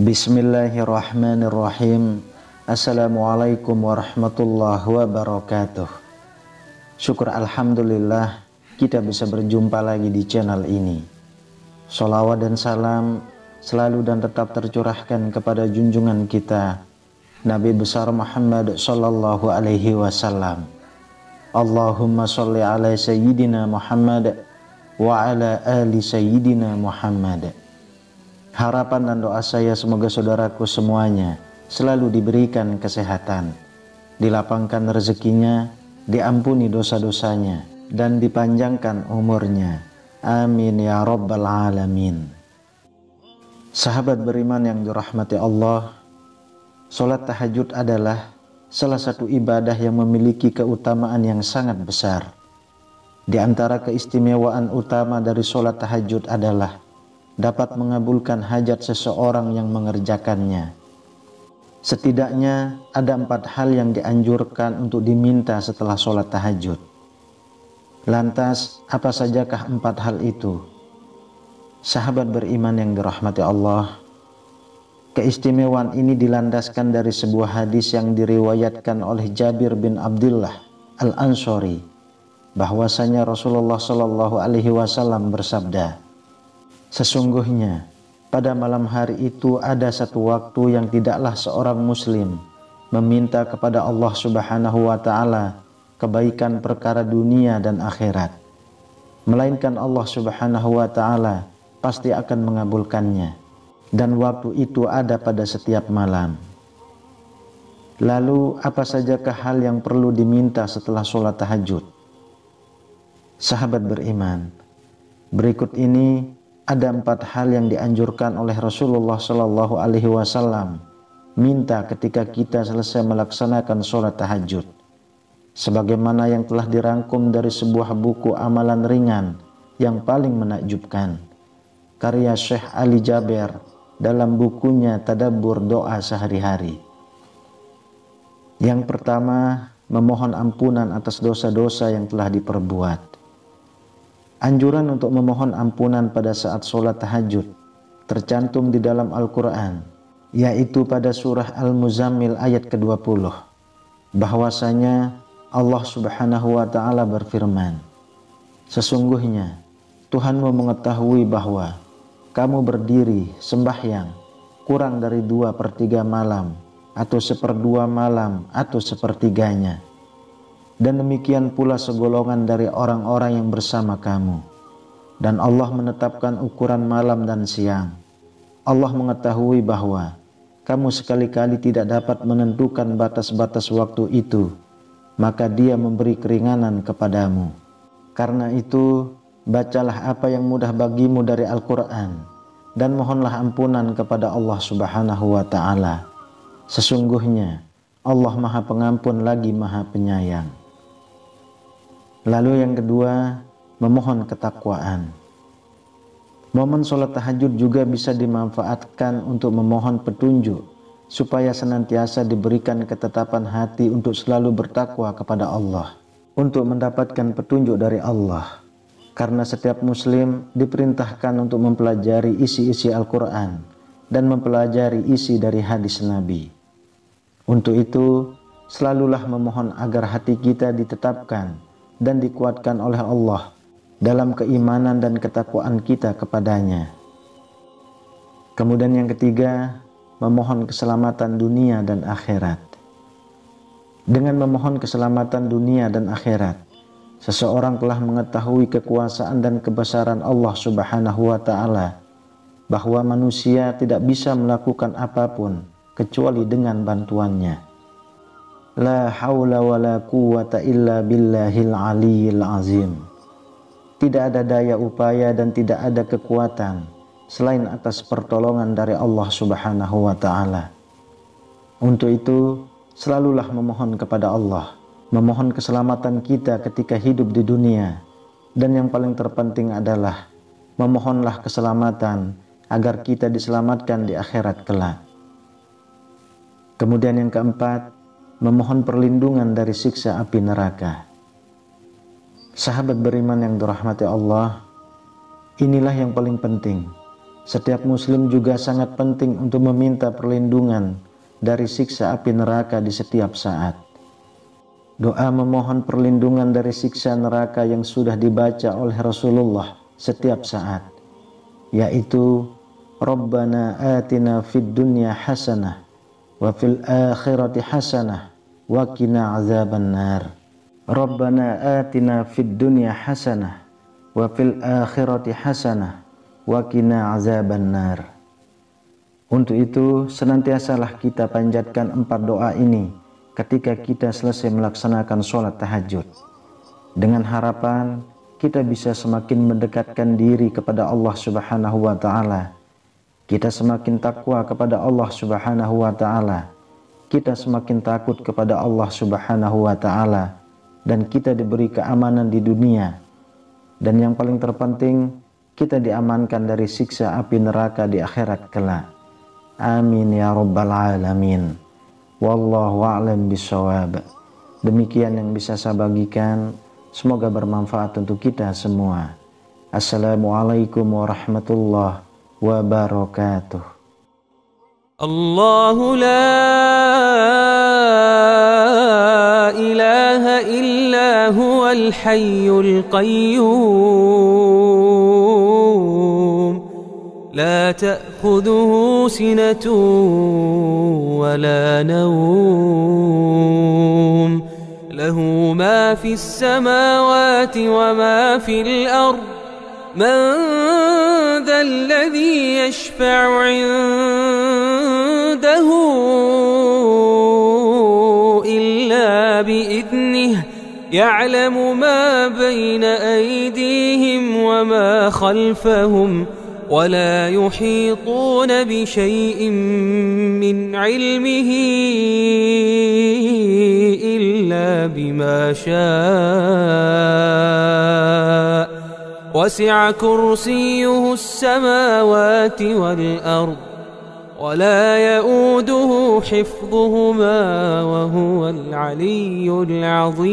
Bismillahirrahmanirrahim. Assalamualaikum warahmatullahi wabarakatuh. Syukur alhamdulillah kita bisa berjumpa lagi di channel ini. Sholawat dan salam selalu dan tetap tercurahkan kepada junjungan kita Nabi besar Muhammad sallallahu alaihi wasallam. Allahumma sholli ala sayyidina Muhammad wa ala ali sayyidina Muhammad. Harapan dan doa saya semoga saudaraku semuanya selalu diberikan kesehatan, dilapangkan rezekinya, diampuni dosa-dosanya, dan dipanjangkan umurnya. Amin ya rabbal alamin. Sahabat beriman yang dirahmati Allah, sholat tahajud adalah salah satu ibadah yang memiliki keutamaan yang sangat besar. Di antara keistimewaan utama dari sholat tahajud adalah dapat mengabulkan hajat seseorang yang mengerjakannya. Setidaknya ada 4 hal yang dianjurkan untuk diminta setelah sholat tahajud. Lantas, apa sajakah 4 hal itu? Sahabat beriman yang dirahmati Allah, keistimewaan ini dilandaskan dari sebuah hadis yang diriwayatkan oleh Jabir bin Abdullah Al-Ansori, bahwasanya Rasulullah Shallallahu Alaihi Wasallam bersabda, sesungguhnya pada malam hari itu ada satu waktu yang tidaklah seorang muslim meminta kepada Allah Subhanahu wa Ta'ala kebaikan perkara dunia dan akhirat, melainkan Allah Subhanahu wa Ta'ala pasti akan mengabulkannya, dan waktu itu ada pada setiap malam. Lalu apa sajakah hal yang perlu diminta setelah sholat tahajud? Sahabat beriman, berikut ini ada 4 hal yang dianjurkan oleh Rasulullah Shallallahu Alaihi Wasallam minta ketika kita selesai melaksanakan sholat tahajud, sebagaimana yang telah dirangkum dari sebuah buku amalan ringan yang paling menakjubkan, karya Syekh Ali Jaber dalam bukunya Tadabbur Doa Sehari-hari. Yang pertama, memohon ampunan atas dosa-dosa yang telah diperbuat. Anjuran untuk memohon ampunan pada saat sholat tahajud tercantum di dalam Al-Quran, yaitu pada surah Al-Muzammil ayat ke-20, bahwasanya Allah Subhanahu wa Ta'ala berfirman, sesungguhnya Tuhanmu mengetahui bahwa kamu berdiri sembahyang kurang dari 2/3 malam, atau 1/2 malam, atau 1/3-nya. Dan demikian pula segolongan dari orang-orang yang bersama kamu. Dan Allah menetapkan ukuran malam dan siang. Allah mengetahui bahwa kamu sekali-kali tidak dapat menentukan batas-batas waktu itu, maka Dia memberi keringanan kepadamu. Karena itu, bacalah apa yang mudah bagimu dari Al-Quran, dan mohonlah ampunan kepada Allah Subhanahu wa Ta'ala. Sesungguhnya Allah Maha Pengampun lagi Maha Penyayang. Lalu yang kedua, memohon ketakwaan. Momen sholat tahajud juga bisa dimanfaatkan untuk memohon petunjuk, supaya senantiasa diberikan ketetapan hati untuk selalu bertakwa kepada Allah, untuk mendapatkan petunjuk dari Allah. Karena setiap muslim diperintahkan untuk mempelajari isi-isi Al-Quran dan mempelajari isi dari hadis Nabi. Untuk itu, selalulah memohon agar hati kita ditetapkan dan dikuatkan oleh Allah dalam keimanan dan ketakwaan kita kepadanya. Kemudian yang ketiga, memohon keselamatan dunia dan akhirat. Dengan memohon keselamatan dunia dan akhirat, seseorang telah mengetahui kekuasaan dan kebesaran Allah Subhanahu wa Ta'ala, bahwa manusia tidak bisa melakukan apapun kecuali dengan bantuannya. La haula wa la quwwata illa billahil aliyyil azim. Tidak ada daya upaya dan tidak ada kekuatan selain atas pertolongan dari Allah Subhanahu wa Ta'ala. Untuk itu, selalulah memohon kepada Allah, memohon keselamatan kita ketika hidup di dunia, dan yang paling terpenting adalah memohonlah keselamatan agar kita diselamatkan di akhirat kelak. Kemudian yang keempat, memohon perlindungan dari siksa api neraka. Sahabat beriman yang dirahmati Allah, inilah yang paling penting. Setiap muslim juga sangat penting untuk meminta perlindungan dari siksa api neraka di setiap saat. Doa memohon perlindungan dari siksa neraka yang sudah dibaca oleh Rasulullah setiap saat, yaitu Rabbana atina fid dunya hasanah wa fil akhirati hasanah wa qina azabannar. Rabbana atina fid dunya hasanah wa fil akhirati hasanah wa qina azabannar. Untuk itu senantiasalah kita panjatkan 4 doa ini ketika kita selesai melaksanakan sholat tahajud, dengan harapan kita bisa semakin mendekatkan diri kepada Allah Subhanahu wa ta'ala, kita semakin takwa kepada Allah Subhanahu wa ta'ala, kita semakin takut kepada Allah Subhanahu wa ta'ala, dan kita diberi keamanan di dunia, dan yang paling terpenting kita diamankan dari siksa api neraka di akhirat kelak. Amin ya rabbal alamin. Wallahu a'lam bishawab. Demikian yang bisa saya bagikan, semoga bermanfaat untuk kita semua. Assalamualaikum warahmatullahi wabarakatuh. Allahu la ilaha illa huwal hayyul qayyum, la ta'khudhuhu sinatun wa la nawm, lahu ma fis samawati wa ma fil ard, man dha alladhi yashfa'u 'indahu illa bi'idhnihi, ya'lamu ma bayna aydihim wa ma khalfahum, ولا يحيطون بشيء من علمه إلا بما شاء، وسع كرسيه السماوات والأرض ولا يؤوده حفظهما وهو العلي العظيم.